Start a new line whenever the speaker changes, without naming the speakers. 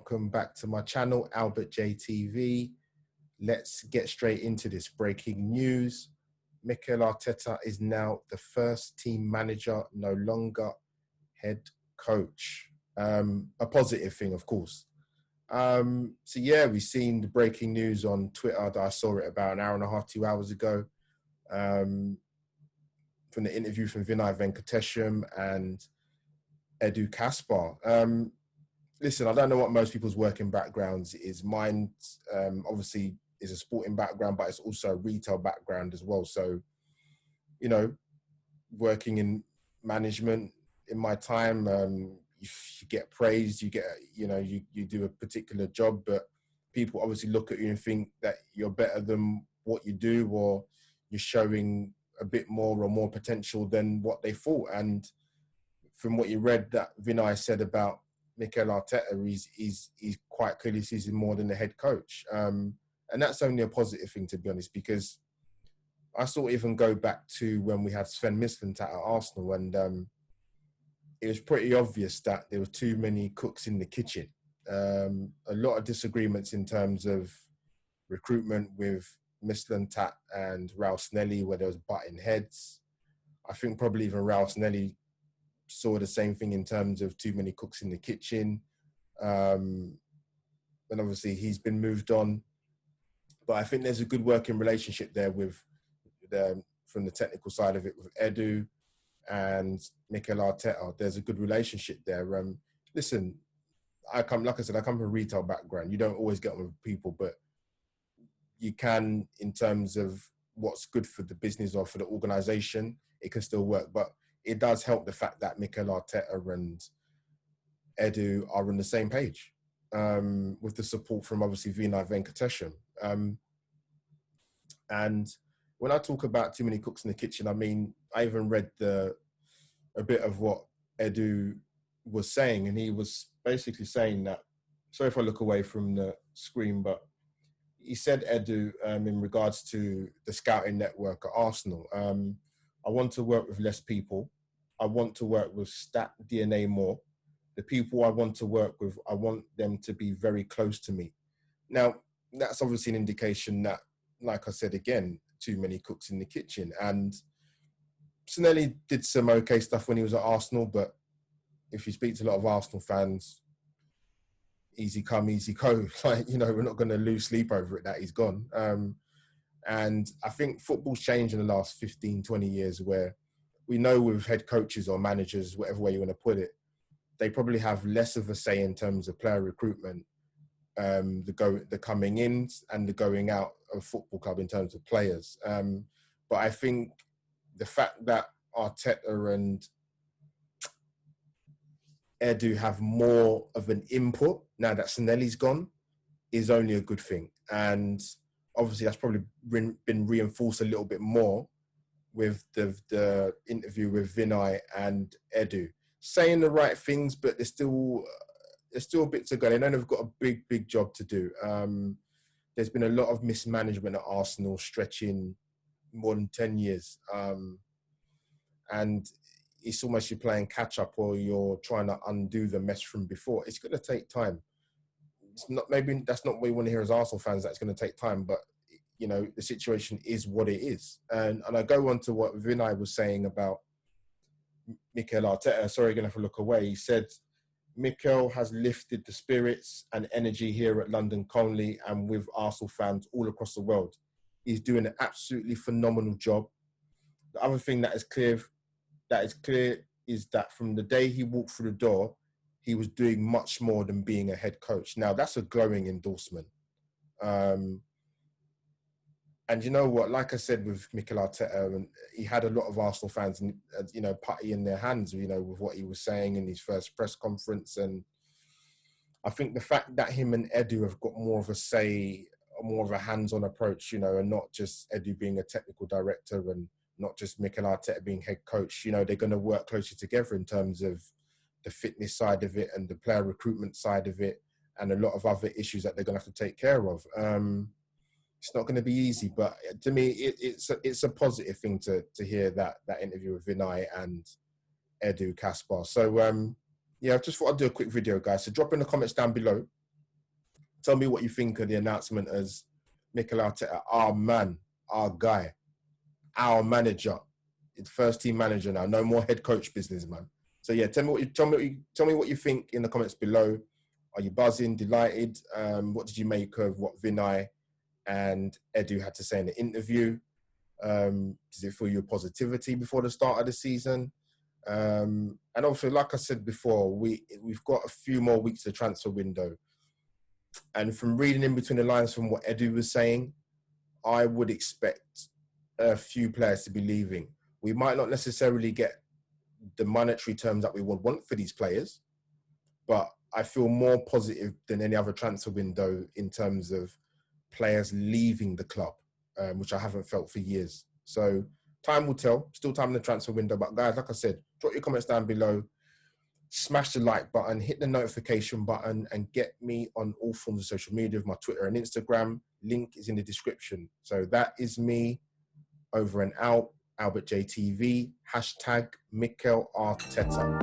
welcome back to my channel, Albert JTV. Let's get straight into this breaking news. Mikel Arteta is now the first team manager, no longer head coach. A positive thing, of course. So yeah, we've seen the breaking news on Twitter that I saw it about an hour and a half, 2 hours ago. From the interview from Vinai and Edu Kaspar. Listen, I don't know what most people's working backgrounds is. Mine, obviously, is a sporting background, but it's also a retail background as well. So, you know, working in management in my time, you get praised, you do a particular job, but people obviously look at you and think that you're better than what you do, or you're showing a bit more or more potential than what they thought. And from what you read that Vinai said about Mikel Arteta, he's quite clearly sees him more than the head coach. And that's only a positive thing, to be honest, because I sort of even go back to when we had Sven Mislintat at Arsenal, and it was pretty obvious that there were too many cooks in the kitchen. A lot of disagreements in terms of recruitment with Mislintat and Raul Snelly, where there was butting heads. I think probably even Raul Snelly saw the same thing in terms of too many cooks in the kitchen. And obviously he's been moved on. But I think there's a good working relationship there with from the technical side of it with Edu and Mikel Arteta. There's a good relationship there. Listen, like I said, I come from a retail background. You don't always get on with people, but you can, in terms of what's good for the business or for the organisation, it can still work. But it does help the fact that Mikel Arteta and Edu are on the same page, with the support from obviously Vinai Venkatesham. And when I talk about too many cooks in the kitchen, I mean, I even read a bit of what Edu was saying, and he was basically saying that, sorry if I look away from the screen, but he said, Edu, in regards to the scouting network at Arsenal, I want to work with less people. I want to work with stat DNA more. The people I want to work with, I want them to be very close to me. Now, that's obviously an indication that, like I said again, too many cooks in the kitchen. And Snelly did some okay stuff when he was at Arsenal, but if you speak to a lot of Arsenal fans, easy come, easy go. Like, you know, we're not going to lose sleep over it that he's gone. And I think football's changed in the last 15, 20 years, where we know with head coaches or managers, whatever way you want to put it, they probably have less of a say in terms of player recruitment, the coming in and the going out of football club in terms of players. But I think the fact that Arteta and Edu have more of an input now that Snelly's gone is only a good thing. And obviously that's probably been reinforced a little bit more with the interview with Vinai and Edu, saying the right things, but there's still a bit to go. They know they've got a big job to do. There's been a lot of mismanagement at Arsenal stretching more than 10 years. And it's almost you're playing catch up, or you're trying to undo the mess from before. It's going to take time. It's not, maybe that's not what we want to hear as Arsenal fans, that it's going to take time, but you know, the situation is what it is. And I go on to what Vinai was saying about Mikel Arteta. Sorry, going to have to look away. He said, Mikel has lifted the spirits and energy here at London Colney and with Arsenal fans all across the world. He's doing an absolutely phenomenal job. The other thing that is clear is that from the day he walked through the door, he was doing much more than being a head coach. Now, that's a glowing endorsement. And you know what? Like I said with Mikel Arteta, he had a lot of Arsenal fans, you know, putty in their hands, you know, with what he was saying in his first press conference. And I think the fact that him and Edu have got more of a say, more of a hands-on approach, you know, and not just Edu being a technical director and not just Mikel Arteta being head coach, you know, they're going to work closely together in terms of the fitness side of it and the player recruitment side of it, and a lot of other issues that they're going to have to take care of. It's not going to be easy, but to me, it's a positive thing to hear that interview with Vinai and Edu Kaspar. So, yeah, I just thought I'd do a quick video, guys. So drop in the comments down below tell me what you think of the announcement as Mikel Arteta, our man, our guy, our manager, first team manager now. No more head coach business, man. So yeah, tell me what you think in the comments below. Are you buzzing, delighted? What did you make of what Vinai and Edu had to say in the interview? Does it fill you with positivity before the start of the season? And also, like I said before, we've got a few more weeks of transfer window. And from reading in between the lines from what Edu was saying, I would expect a few players to be leaving. We might not necessarily get the monetary terms that we would want for these players, but I feel more positive than any other transfer window in terms of players leaving the club, which I haven't felt for years. So time will tell. Still time in the transfer window. But guys, like I said, drop your comments down below. Smash the like button, hit the notification button, and get me on all forms of social media, my Twitter and Instagram. Link is in the description. So that is me, over and out. Albert JTV, # Mikel Arteta.